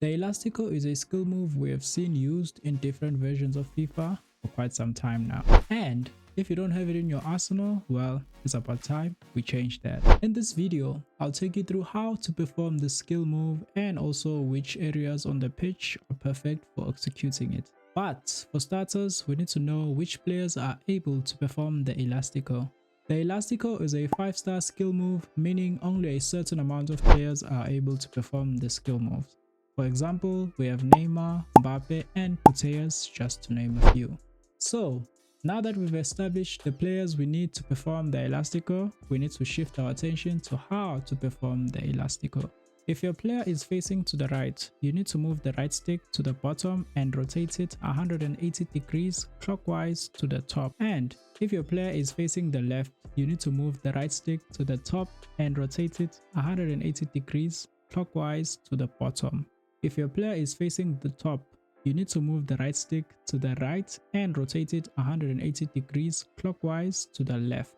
The Elastico is a skill move we have seen used in different versions of FIFA for quite some time now. And if you don't have it in your arsenal, well, it's about time we change that. In this video, I'll take you through how to perform the skill move and also which areas on the pitch are perfect for executing it. But for starters, we need to know which players are able to perform the Elastico. The Elastico is a 5-star skill move, meaning only a certain amount of players are able to perform the skill moves. For example, we have Neymar, Mbappe and Putellas, just to name a few. So, now that we've established the players we need to perform the Elastico, we need to shift our attention to how to perform the Elastico. If your player is facing to the right, you need to move the right stick to the bottom and rotate it 180 degrees clockwise to the top. And if your player is facing the left, you need to move the right stick to the top and rotate it 180 degrees clockwise to the bottom. If your player is facing the top, you need to move the right stick to the right and rotate it 180 degrees clockwise to the left.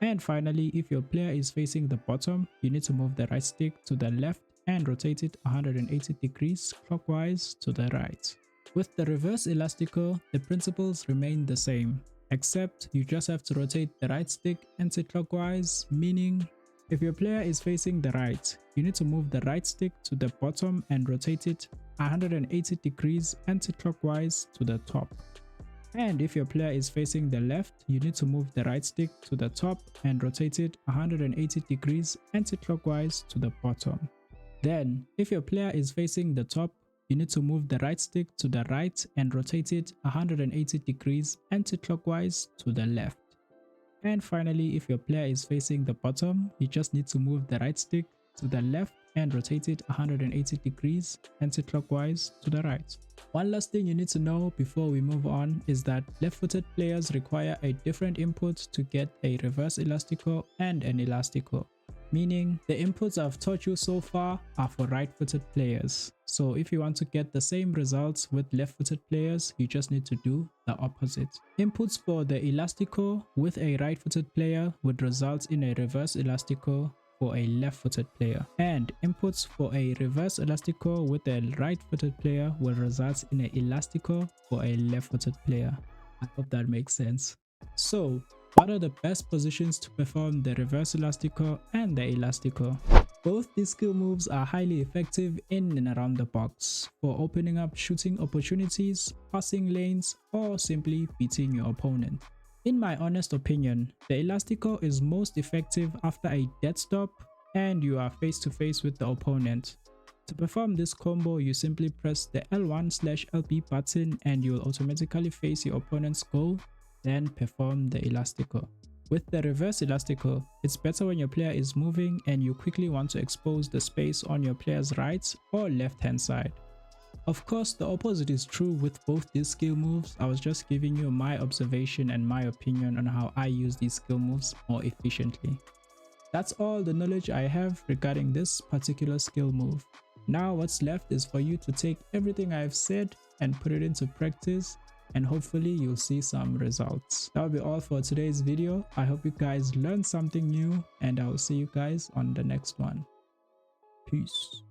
And finally, if your player is facing the bottom, you need to move the right stick to the left and rotate it 180 degrees clockwise to the right. With the reverse elastico, the principles remain the same, except you just have to rotate the right stick anti-clockwise, meaning if your player is facing the right, you need to move the right stick to the bottom and rotate it 180 degrees anti-clockwise to the top. And if your player is facing the left, you need to move the right stick to the top and rotate it 180 degrees anti-clockwise to the bottom. Then, if your player is facing the top, you need to move the right stick to the right and rotate it 180 degrees anti-clockwise to the left. And finally, if your player is facing the bottom, you just need to move the right stick to the left and rotate it 180 degrees anti-clockwise to the right. One last thing you need to know before we move on is that left-footed players require a different input to get a reverse elastico and an elastico, meaning the inputs I've taught you so far are for right-footed players. So if you want to get the same results with left-footed players, you just need to do the opposite. Inputs for the elastico with a right-footed player would result in a reverse elastico for a left-footed player, and inputs for a reverse elastico with a right-footed player will result in an elastico for a left-footed player. I hope that makes sense. So, what are the best positions to perform the reverse elastico and the elastico? Both these skill moves are highly effective in and around the box for opening up shooting opportunities, passing lanes, or simply beating your opponent. In my honest opinion, the elastico is most effective after a dead stop and you are face to face with the opponent. To perform this combo, you simply press the L1/LB button and you will automatically face your opponent's goal, then perform the elastico. With the reverse elastico, it's better when your player is moving and you quickly want to expose the space on your player's right or left hand side. Of course, the opposite is true with both these skill moves. I was just giving you my observation and my opinion on how I use these skill moves more efficiently. That's all the knowledge I have regarding this particular skill move. Now what's left is for you to take everything I've said and put it into practice, and hopefully you'll see some results. That will be all for today's video. I hope you guys learned something new, and I will see you guys on the next one. Peace.